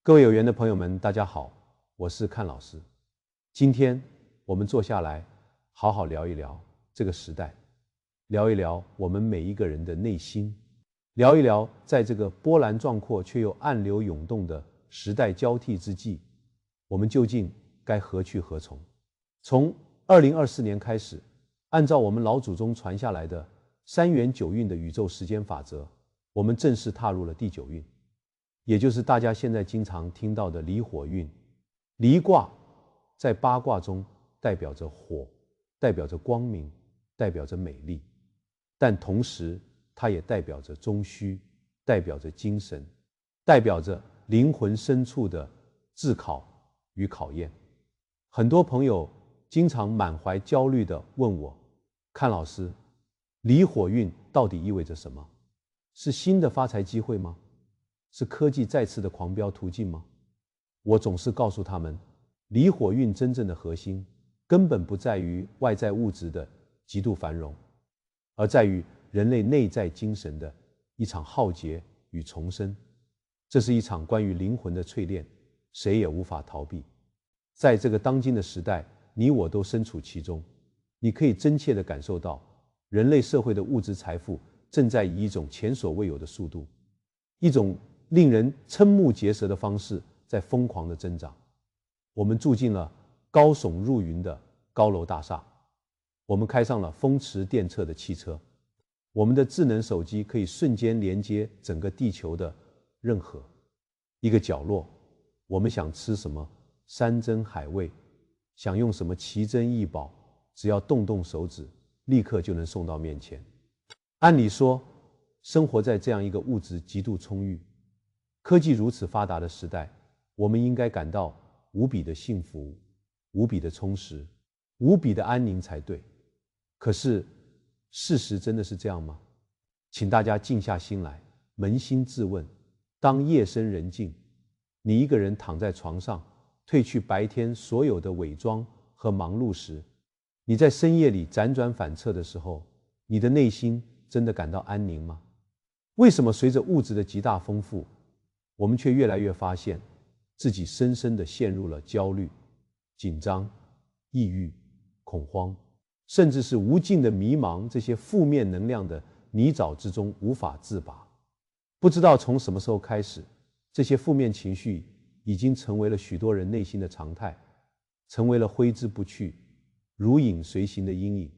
各位有缘的朋友们，大家好，我是看老师。今天我们坐下来，好好聊一聊这个时代，聊一聊我们每一个人的内心，聊一聊在这个波澜壮阔却又暗流涌动的时代交替之际，我们究竟该何去何从？从2024年开始，按照我们老祖宗传下来的3元9运的宇宙时间法则，我们正式踏入了第9运。也就是大家现在经常听到的离火运。离卦在八卦中代表着火，代表着光明，代表着美丽，但同时它也代表着中虚，代表着精神，代表着灵魂深处的自考与考验。很多朋友经常满怀焦虑地问我，看老师，离火运到底意味着什么？是新的发财机会吗？是科技再次的狂飙途径吗？我总是告诉他们，离火运真正的核心根本不在于外在物质的极度繁荣，而在于人类内在精神的一场浩劫与重生。这是一场关于灵魂的淬炼，谁也无法逃避。在这个当今的时代，你我都身处其中，你可以真切地感受到人类社会的物质财富正在以一种前所未有的速度，一种令人瞠目结舌的方式在疯狂的增长。我们住进了高耸入云的高楼大厦，我们开上了风驰电掣的汽车，我们的智能手机可以瞬间连接整个地球的任何一个角落。我们想吃什么山珍海味，想用什么奇珍异宝，只要动动手指，立刻就能送到面前。按理说，生活在这样一个物质极度充裕、科技如此发达的时代，我们应该感到无比的幸福，无比的充实，无比的安宁才对。可是事实真的是这样吗？请大家静下心来，扪心自问，当夜深人静，你一个人躺在床上，褪去白天所有的伪装和忙碌时，你在深夜里辗转反侧的时候，你的内心真的感到安宁吗？为什么随着物质的极大丰富，我们却越来越发现自己深深地陷入了焦虑、紧张、抑郁、恐慌，甚至是无尽的迷茫这些负面能量的泥沼之中无法自拔？不知道从什么时候开始，这些负面情绪已经成为了许多人内心的常态，成为了挥之不去、如影随形的阴影。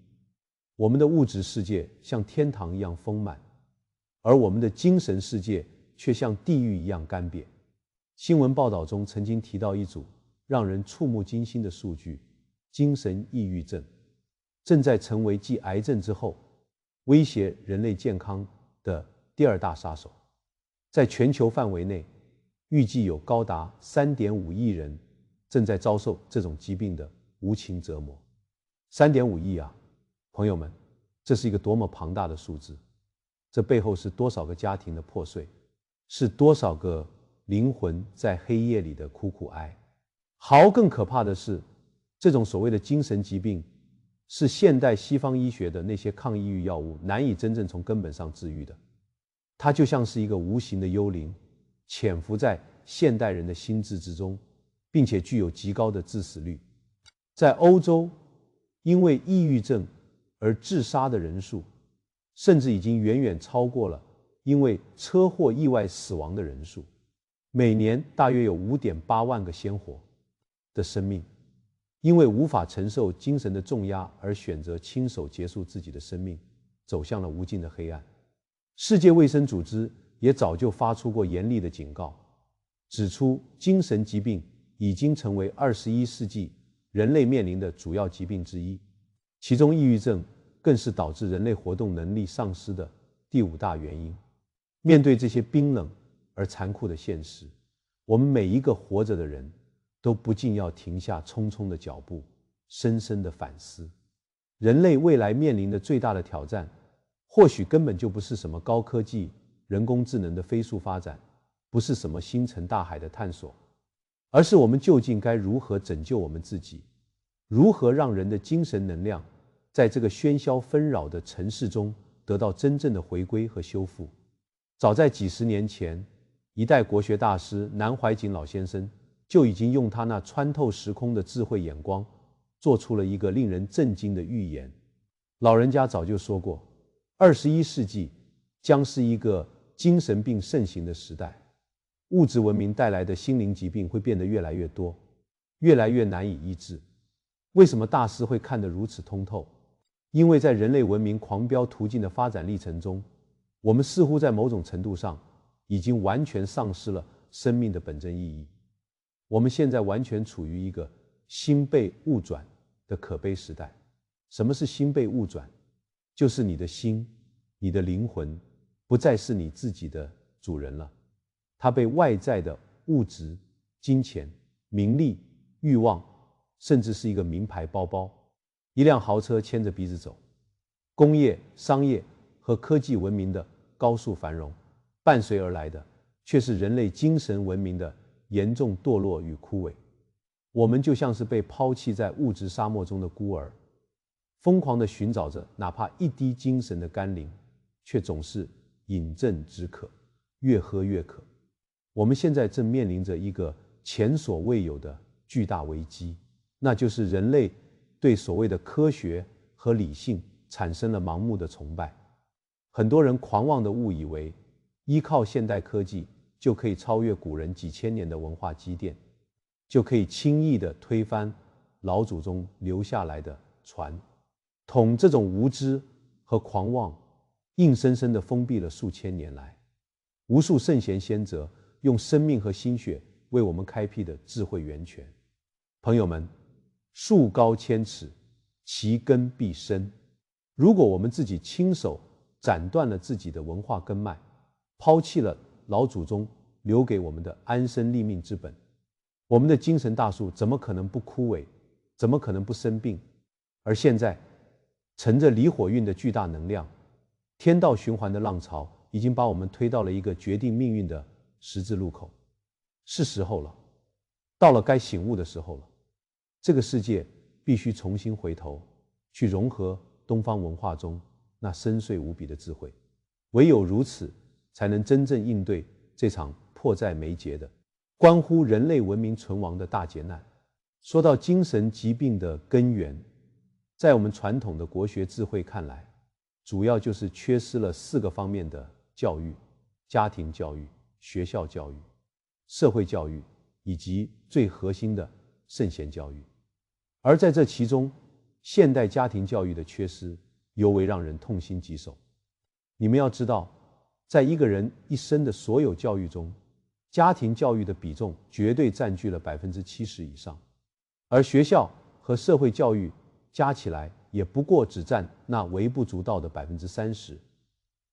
我们的物质世界像天堂一样丰满，而我们的精神世界却像地狱一样干瘪。新闻报道中曾经提到一组让人触目惊心的数据，精神抑郁症正在成为继癌症之后威胁人类健康的第2大杀手。在全球范围内，预计有高达3.5亿人正在遭受这种疾病的无情折磨。3.5亿啊，朋友们，这是一个多么庞大的数字！这背后是多少个家庭的破碎，是多少个灵魂在黑夜里的苦苦哀。更可怕的是，这种所谓的精神疾病是现代西方医学的那些抗抑郁药物难以真正从根本上治愈的。它就像是一个无形的幽灵，潜伏在现代人的心智之中，并且具有极高的致死率。在欧洲，因为抑郁症而自杀的人数甚至已经远远超过了因为车祸意外死亡的人数。每年大约有5.8万个鲜活的生命因为无法承受精神的重压而选择亲手结束自己的生命，走向了无尽的黑暗。世界卫生组织也早就发出过严厉的警告，指出精神疾病已经成为21世纪人类面临的主要疾病之一，其中抑郁症更是导致人类活动能力丧失的第5大原因。面对这些冰冷而残酷的现实，我们每一个活着的人都不禁要停下匆匆的脚步，深深的反思。人类未来面临的最大的挑战，或许根本就不是什么高科技、人工智能的飞速发展，不是什么星辰大海的探索，而是我们究竟该如何拯救我们自己，如何让人的精神能量在这个喧嚣纷扰的城市中得到真正的回归和修复。早在几十年前，一代国学大师南怀瑾老先生就已经用他那穿透时空的智慧眼光，做出了一个令人震惊的预言。老人家早就说过，21世纪将是一个精神病盛行的时代，物质文明带来的心灵疾病会变得越来越多，越来越难以医治。为什么大师会看得如此通透？因为在人类文明狂飙途径的发展历程中，我们似乎在某种程度上已经完全丧失了生命的本真意义。我们现在完全处于一个心被物转的可悲时代。什么是心被物转？就是你的心，你的灵魂不再是你自己的主人了，它被外在的物质、金钱、名利、欲望，甚至是一个名牌包包、一辆豪车牵着鼻子走。工业、商业和科技文明的高速繁荣，伴随而来的却是人类精神文明的严重堕落与枯萎。我们就像是被抛弃在物质沙漠中的孤儿，疯狂地寻找着哪怕一滴精神的甘霖，却总是饮鸩止渴，越喝越渴。我们现在正面临着一个前所未有的巨大危机，那就是人类对所谓的科学和理性产生了盲目的崇拜。很多人狂妄地误以为依靠现代科技就可以超越古人几千年的文化积淀，就可以轻易地推翻老祖宗留下来的传统。这种无知和狂妄硬生生地封闭了数千年来无数圣贤先哲用生命和心血为我们开辟的智慧源泉。朋友们，树高千尺，其根必深。如果我们自己亲手斩断了自己的文化根脉，抛弃了老祖宗留给我们的安身立命之本，我们的精神大树怎么可能不枯萎，怎么可能不生病？而现在乘着离火运的巨大能量，天道循环的浪潮已经把我们推到了一个决定命运的十字路口。是时候了，到了该醒悟的时候了。这个世界必须重新回头，去融合东方文化中那深邃无比的智慧。唯有如此，才能真正应对这场迫在眉睫的关乎人类文明存亡的大劫难。说到精神疾病的根源，在我们传统的国学智慧看来，主要就是缺失了4个方面的教育：家庭教育、学校教育、社会教育，以及最核心的圣贤教育。而在这其中，现代家庭教育的缺失尤为让人痛心疾首。你们要知道，在一个人一生的所有教育中，家庭教育的比重绝对占据了70%以上，而学校和社会教育加起来也不过只占那微不足道的30%。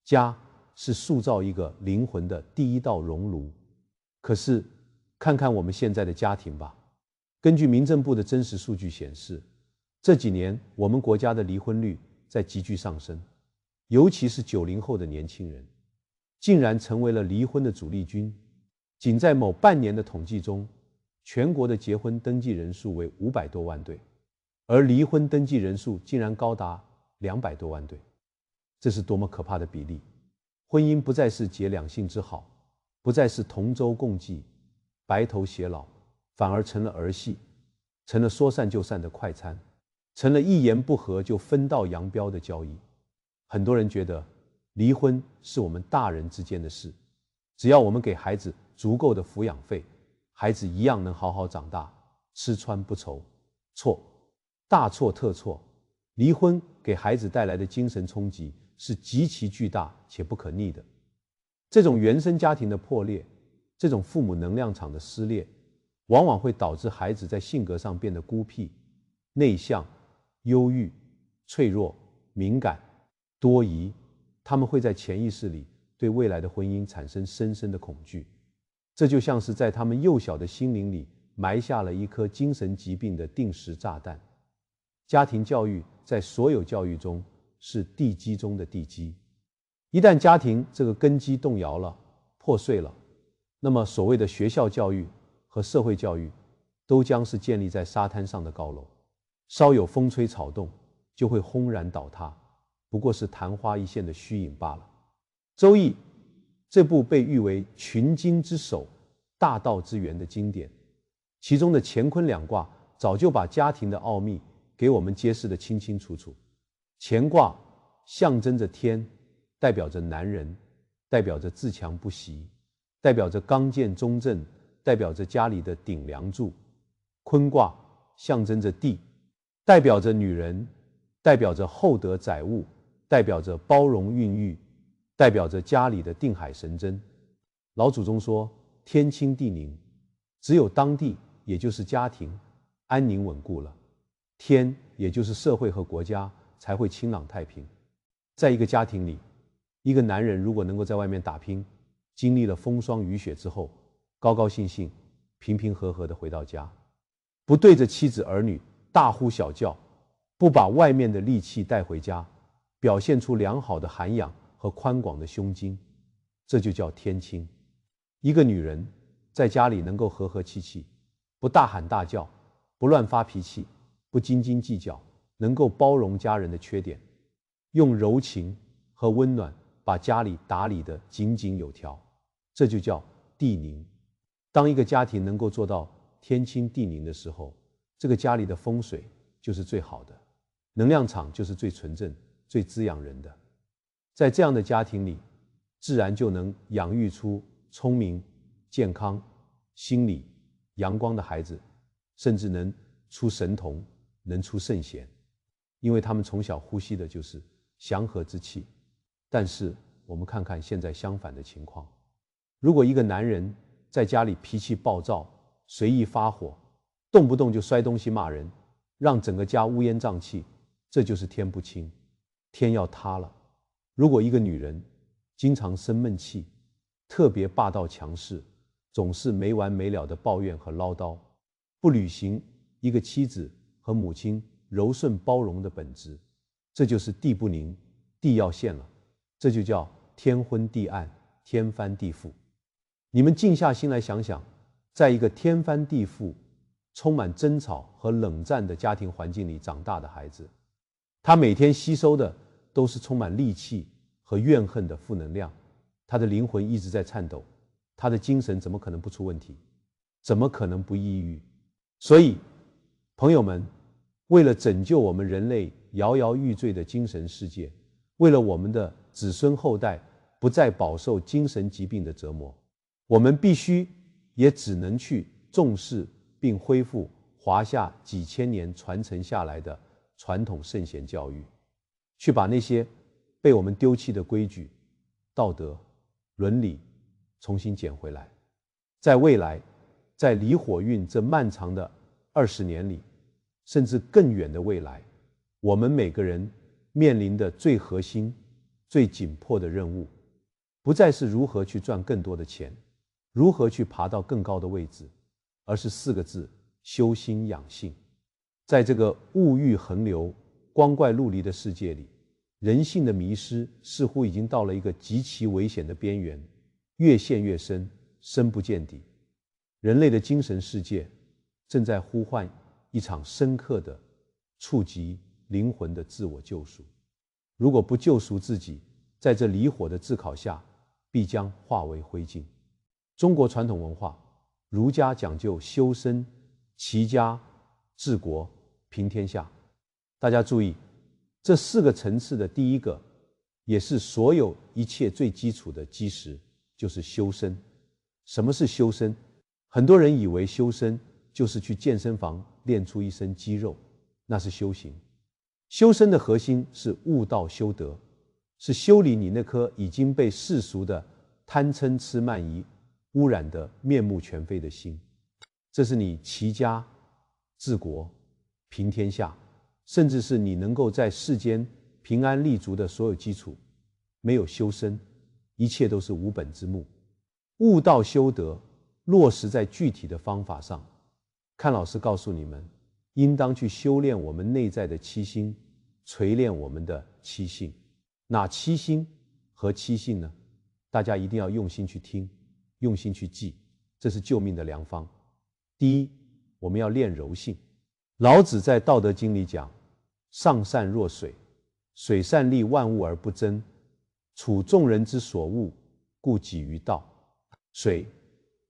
家是塑造一个灵魂的第一道熔炉。可是看看我们现在的家庭吧，根据民政部的真实数据显示，这几年我们国家的离婚率在急剧上升，尤其是90后的年轻人，竟然成为了离婚的主力军。仅在某半年的统计中，全国的结婚登记人数为500多万对，而离婚登记人数竟然高达200多万对。这是多么可怕的比例！婚姻不再是结两性之好，不再是同舟共济、白头偕老，反而成了儿戏，成了说散就散的快餐，成了一言不合就分道扬镳的交易。很多人觉得离婚是我们大人之间的事，只要我们给孩子足够的抚养费，孩子一样能好好长大，吃穿不愁。错，大错特错。离婚给孩子带来的精神冲击是极其巨大且不可逆的。这种原生家庭的破裂，这种父母能量场的撕裂，往往会导致孩子在性格上变得孤僻、内向、忧郁、脆弱、敏感、多疑。他们会在潜意识里对未来的婚姻产生深深的恐惧，这就像是在他们幼小的心灵里埋下了一颗精神疾病的定时炸弹。家庭教育在所有教育中是地基中的地基，一旦家庭这个根基动摇了、破碎了，那么所谓的学校教育和社会教育都将是建立在沙滩上的高楼，稍有风吹草动就会轰然倒塌，不过是昙花一现的虚影罢了。周易这部被誉为群经之首、大道之源的经典，其中的乾坤两卦早就把家庭的奥秘给我们揭示得清清楚楚。乾卦象征着天，代表着男人，代表着自强不息，代表着刚健中正，代表着家里的顶梁柱。坤卦象征着地，代表着女人，代表着厚德载物，代表着包容孕育，代表着家里的定海神针。老祖宗说天清地宁，只有当地也就是家庭安宁稳固了，天也就是社会和国家才会清朗太平。在一个家庭里，一个男人如果能够在外面打拼，经历了风霜雨雪之后，高高兴兴平平和和地回到家，不对着妻子儿女大呼小叫，不把外面的戾气带回家，表现出良好的涵养和宽广的胸襟，这就叫天清。一个女人在家里能够和和气气，不大喊大叫，不乱发脾气，不斤斤计较，能够包容家人的缺点，用柔情和温暖把家里打理得井井有条，这就叫地宁。当一个家庭能够做到天清地宁的时候，这个家里的风水就是最好的，能量场就是最纯正、最滋养人的。在这样的家庭里，自然就能养育出聪明、健康、心理阳光的孩子，甚至能出神童，能出圣贤，因为他们从小呼吸的就是祥和之气。但是我们看看现在相反的情况，如果一个男人在家里脾气暴躁，随意发火，动不动就摔东西骂人，让整个家乌烟瘴气，这就是天不清，天要塌了。如果一个女人经常生闷气，特别霸道强势，总是没完没了的抱怨和唠叨，不履行一个妻子和母亲柔顺包容的本质，这就是地不宁，地要陷了，这就叫天昏地暗，天翻地覆。你们静下心来想想，在一个天翻地覆、充满争吵和冷战的家庭环境里长大的孩子，他每天吸收的都是充满戾气和怨恨的负能量，他的灵魂一直在颤抖，他的精神怎么可能不出问题？怎么可能不抑郁？所以，朋友们，为了拯救我们人类摇摇欲坠的精神世界，为了我们的子孙后代不再饱受精神疾病的折磨，我们必须也只能去重视并恢复华夏几千年传承下来的传统圣贤教育，去把那些被我们丢弃的规矩、道德、伦理重新捡回来。在未来，在离火运这漫长的20年里，甚至更远的未来，我们每个人面临的最核心、最紧迫的任务，不再是如何去赚更多的钱，如何去爬到更高的位置，而是4个字：修心养性。在这个物欲横流、光怪陆离的世界里，人性的迷失似乎已经到了一个极其危险的边缘，越陷越深，深不见底。人类的精神世界正在呼唤一场深刻的触及灵魂的自我救赎。如果不救赎自己，在这离火的炙烤下，必将化为灰烬。中国传统文化，儒家讲究修身、齐家、治国、平天下。大家注意，这4个层次的第一个，也是所有一切最基础的基石，就是修身。什么是修身？很多人以为修身就是去健身房练出一身肌肉，那是修行。修身的核心是悟道修德，是修理你那颗已经被世俗的贪嗔痴慢疑污染的面目全非的心。这是你齐家、治国、平天下，甚至是你能够在世间平安立足的所有基础。没有修身，一切都是无本之木。悟道修德落实在具体的方法上，看老师告诉你们，应当去修炼我们内在的七心，锤炼我们的七性。哪七心和七性呢？大家一定要用心去听，用心去记，这是救命的良方。第一，我们要练柔性。老子在《道德经》里讲，上善若水，水善利万物而不争，处众人之所恶，故几于道。水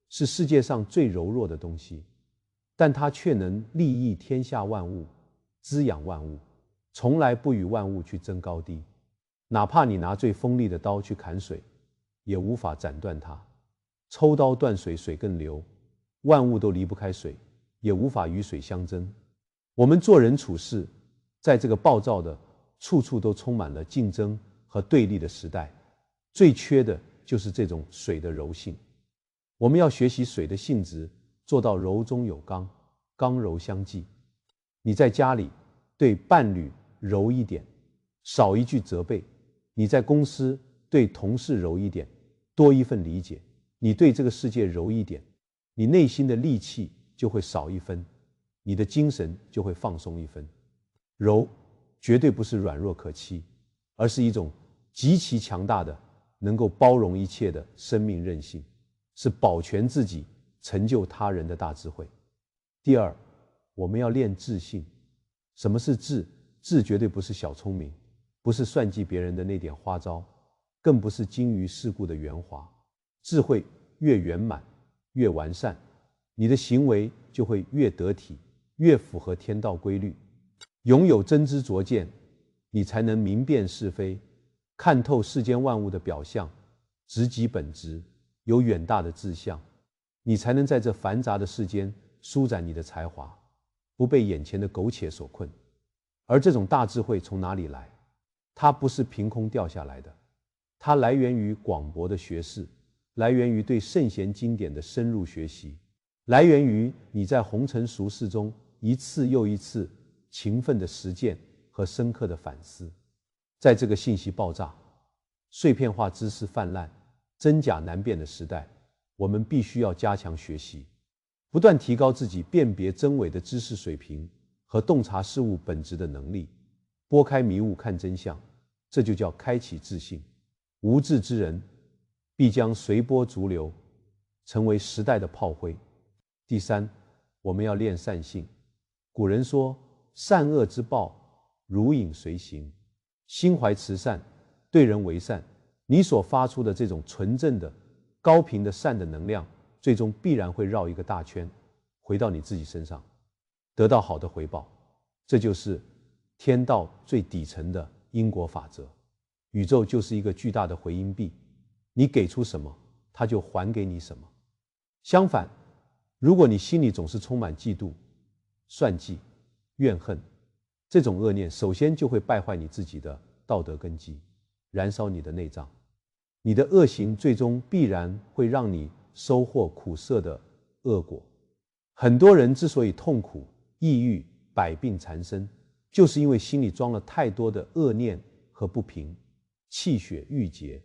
是世界上最柔弱的东西，但它却能利益天下万物，滋养万物，从来不与万物去争高低。哪怕你拿最锋利的刀去砍水，也无法斩断它。抽刀断水，水更流，万物都离不开水，也无法与水相争。我们做人处事，在这个暴躁的、处处都充满了竞争和对立的时代，最缺的就是这种水的柔性。我们要学习水的性质，做到柔中有刚，刚柔相济。你在家里对伴侣柔一点，少一句责备；你在公司对同事柔一点，多一份理解；你对这个世界柔一点，你内心的戾气就会少一分，你的精神就会放松一分。柔绝对不是软弱可欺，而是一种极其强大的能够包容一切的生命韧性，是保全自己成就他人的大智慧。第二，我们要练智性。什么是智？智绝对不是小聪明，不是算计别人的那点花招，更不是精于世故的圆滑。智慧越圆满越完善，你的行为就会越得体，越符合天道规律。拥有真知灼见，你才能明辨是非，看透世间万物的表象，直击本质，有远大的志向。你才能在这繁杂的世间舒展你的才华，不被眼前的苟且所困。而这种大智慧从哪里来？它不是凭空掉下来的，它来源于广博的学识，来源于对圣贤经典的深入学习，来源于你在红尘俗世中一次又一次勤奋的实践和深刻的反思。在这个信息爆炸、碎片化知识泛滥、真假难辨的时代，我们必须要加强学习，不断提高自己辨别真伪的知识水平和洞察事物本质的能力，拨开迷雾看真相，这就叫开启智性。无智之人必将随波逐流，成为时代的炮灰。第三，我们要练善性。古人说，善恶之报如影随形。心怀慈善，对人为善，你所发出的这种纯正的高频的善的能量，最终必然会绕一个大圈，回到你自己身上，得到好的回报。这就是天道最底层的因果法则。宇宙就是一个巨大的回音壁，你给出什么，它就还给你什么。相反，如果你心里总是充满嫉妒、算计、怨恨，这种恶念首先就会败坏你自己的道德根基，燃烧你的内脏。你的恶行最终必然会让你收获苦涩的恶果。很多人之所以痛苦、抑郁、百病缠身，就是因为心里装了太多的恶念和不平，气血郁结。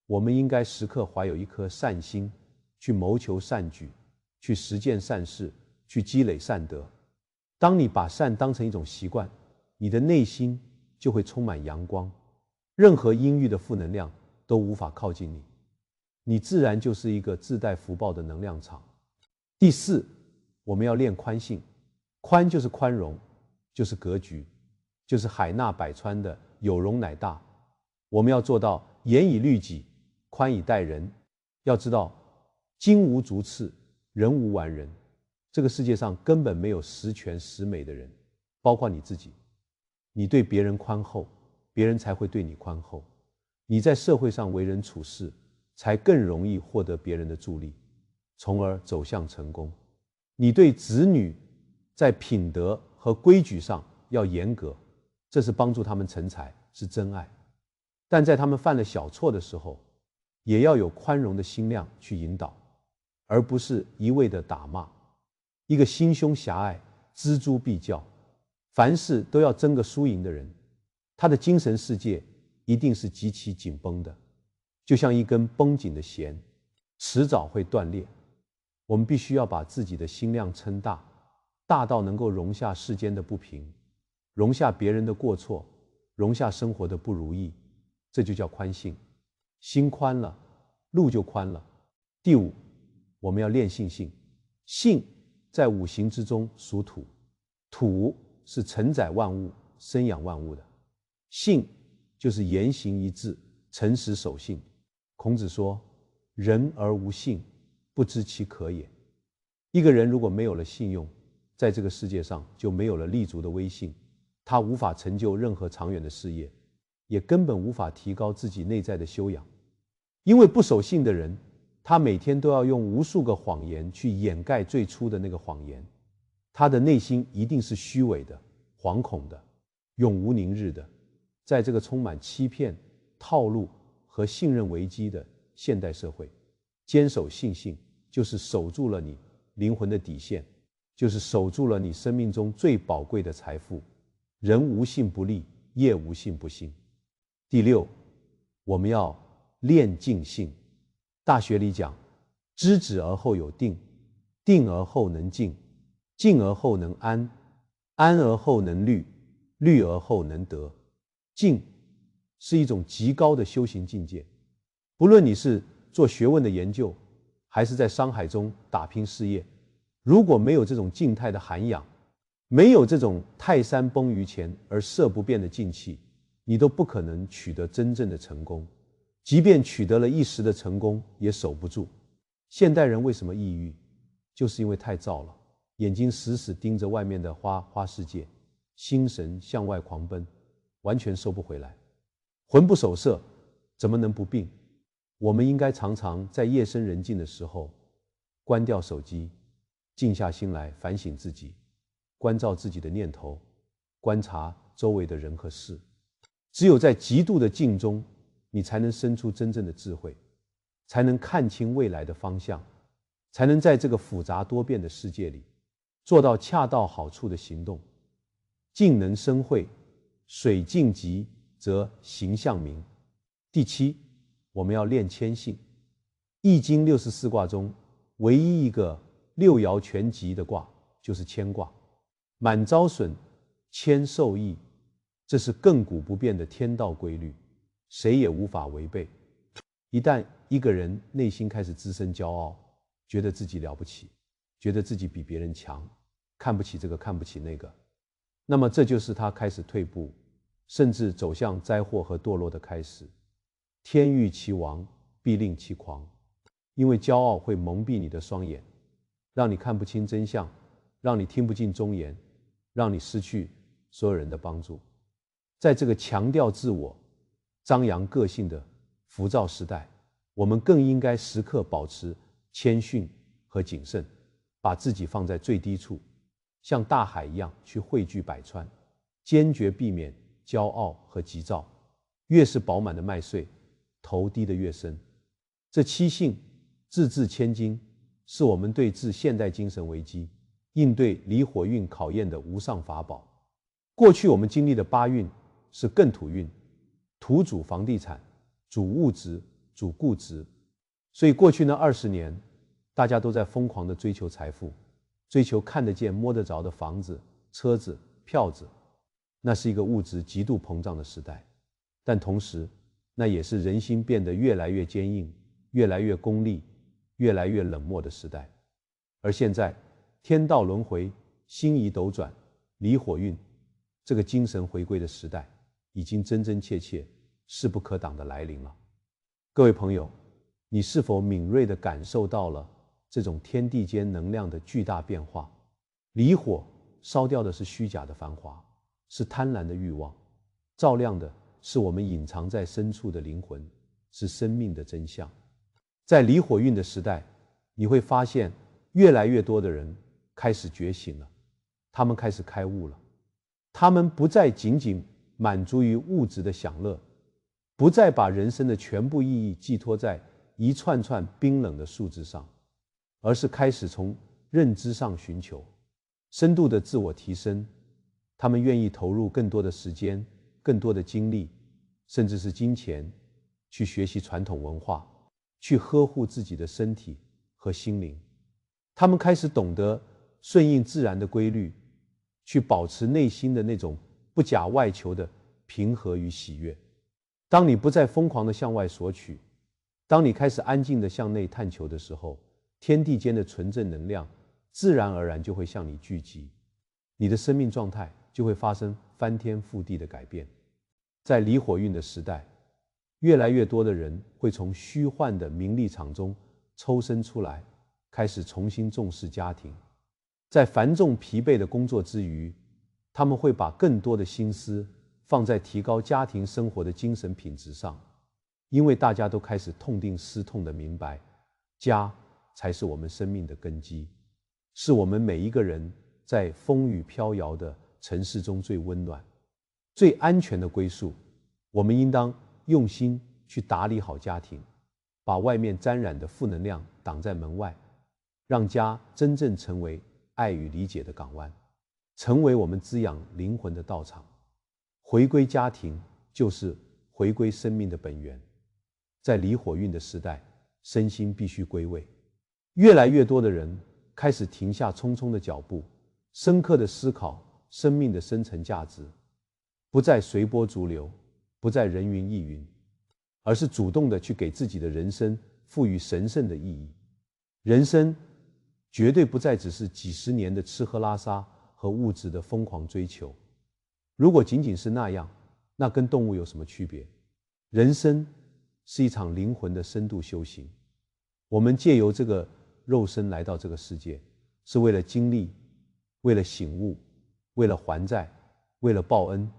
我们应该时刻怀有一颗善心，去谋求善举，去实践善事，去积累善德。当你把善当成一种习惯，你的内心就会充满阳光，任何阴郁的负能量都无法靠近你，你自然就是一个自带福报的能量场。第四，我们要练宽性。宽就是宽容，就是格局，就是海纳百川的有容乃大。我们要做到严以律己，宽以待人。要知道，金无足赤，人无完人。这个世界上根本没有十全十美的人，包括你自己。你对别人宽厚，别人才会对你宽厚。你在社会上为人处事，才更容易获得别人的助力，从而走向成功。你对子女在品德和规矩上要严格，这是帮助他们成才，是真爱。但在他们犯了小错的时候，也要有宽容的心量去引导，而不是一味的打骂。一个心胸狭隘、锱铢必较，凡事都要争个输赢的人，他的精神世界一定是极其紧绷的，就像一根绷紧的弦，迟早会断裂。我们必须要把自己的心量撑大，大到能够容下世间的不平，容下别人的过错，容下生活的不如意，这就叫宽性。心宽了，路就宽了。第五，我们要练性性。性在五行之中属土，土是承载万物、生养万物的。性就是言行一致，诚实守信。孔子说，人而无信，不知其可也。一个人如果没有了信用，在这个世界上就没有了立足的威信，他无法成就任何长远的事业，也根本无法提高自己内在的修养。因为不守信的人，他每天都要用无数个谎言去掩盖最初的那个谎言，他的内心一定是虚伪的、惶恐的、永无宁日的。在这个充满欺骗、套路和信任危机的现代社会，坚守信心就是守住了你灵魂的底线，就是守住了你生命中最宝贵的财富。人无信不立，业无信不兴。第六，我们要练静信。大学里讲，知止而后有定，定而后能静，静而后能安，安而后能虑，虑而后能得。静是一种极高的修行境界，不论你是做学问的研究，还是在商海中打拼事业，如果没有这种静态的涵养，没有这种泰山崩于前而色不变的静气，你都不可能取得真正的成功。即便取得了一时的成功，也守不住。现代人为什么抑郁？就是因为太躁了，眼睛死死盯着外面的花世界，心神向外狂奔，完全收不回来。魂不守舍，怎么能不病？我们应该常常在夜深人静的时候，关掉手机，静下心来反省自己，关照自己的念头，观察周围的人和事。只有在极度的静中，你才能生出真正的智慧，才能看清未来的方向，才能在这个复杂多变的世界里做到恰到好处的行动。静能生慧，水静极则形象明。第七，我们要练谦信。易经64卦中唯一一个六爻全吉的卦就是谦卦，满招损，谦受益，这是亘古不变的天道规律，谁也无法违背。一旦一个人内心开始滋生骄傲，觉得自己了不起，觉得自己比别人强，看不起这个看不起那个，那么这就是他开始退步，甚至走向灾祸和堕落的开始。天欲其亡，必令其狂。因为骄傲会蒙蔽你的双眼，让你看不清真相，让你听不进忠言，让你失去所有人的帮助。在这个强调自我、张扬个性的浮躁时代，我们更应该时刻保持谦逊和谨慎，把自己放在最低处，像大海一样去汇聚百川，坚决避免骄傲和急躁。越是饱满的麦穗，头低得越深。这七性字字千金，是我们对治现代精神危机、应对离火运考验的无上法宝。过去我们经历的八运是艮土运，土主房地产，主物质，主固执。所以过去那20年，大家都在疯狂地追求财富，追求看得见摸得着的房子、车子、票子。那是一个物质极度膨胀的时代，但同时那也是人心变得越来越坚硬，越来越功利，越来越冷漠的时代。而现在天道轮回，星移斗转，离火运，这个精神回归的时代已经真真切切势不可挡的来临了。各位朋友，你是否敏锐地感受到了这种天地间能量的巨大变化？离火烧掉的是虚假的繁华，是贪婪的欲望，照亮的是我们隐藏在深处的灵魂，是生命的真相。在离火运的时代，你会发现越来越多的人开始觉醒了，他们开始开悟了，他们不再仅仅满足于物质的享乐，不再把人生的全部意义寄托在一串串冰冷的数字上，而是开始从认知上寻求深度的自我提升。他们愿意投入更多的时间、更多的精力，甚至是金钱，去学习传统文化，去呵护自己的身体和心灵。他们开始懂得顺应自然的规律，去保持内心的那种不假外求的平和与喜悦。当你不再疯狂地向外索取，当你开始安静地向内探求的时候，天地间的纯正能量自然而然就会向你聚集，你的生命状态就会发生翻天覆地的改变。在离火运的时代，越来越多的人会从虚幻的名利场中抽身出来，开始重新重视家庭。在繁重疲惫的工作之余，他们会把更多的心思放在提高家庭生活的精神品质上，因为大家都开始痛定思痛地明白，家才是我们生命的根基，是我们每一个人在风雨飘摇的城市中最温暖、最安全的归宿。我们应当用心去打理好家庭，把外面沾染的负能量挡在门外，让家真正成为爱与理解的港湾，成为我们滋养灵魂的道场。回归家庭就是回归生命的本源。在离火运的时代，身心必须归位。越来越多的人开始停下匆匆的脚步，深刻地思考生命的深层价值，不再随波逐流，不再人云亦云，而是主动地去给自己的人生赋予神圣的意义。人生绝对不再只是几十年的吃喝拉撒和物质的疯狂追求。如果仅仅是那样，那跟动物有什么区别？人生是一场灵魂的深度修行。我们借由这个肉身来到这个世界，是为了经历，为了醒悟，为了还债，为了报恩。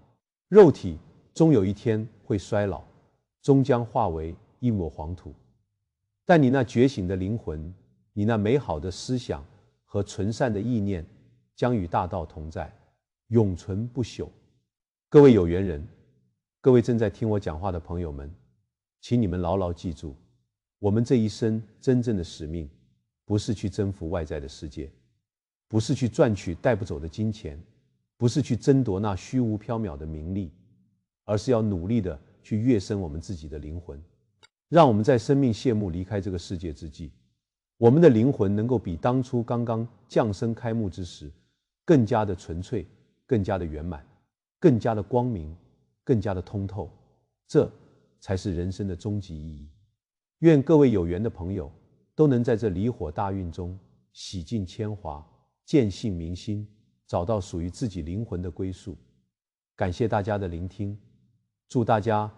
肉体终有一天会衰老，终将化为一抹黄土。但你那觉醒的灵魂，你那美好的思想和纯善的意念，将与大道同在，永存不朽。各位有缘人，各位正在听我讲话的朋友们，请你们牢牢记住，我们这一生真正的使命，不是去征服外在的世界，不是去赚取带不走的金钱，不是去争夺那虚无缥缈的名利，而是要努力的去跃升我们自己的灵魂，让我们在生命谢幕离开这个世界之际，我们的灵魂能够比当初刚刚降生开幕之时更加的纯粹，更加的圆满，更加的光明，更加的通透。这才是人生的终极意义。愿各位有缘的朋友都能在这离火大运中洗尽铅华，见性明心，找到属于自己灵魂的归宿。感谢大家的聆听，祝大家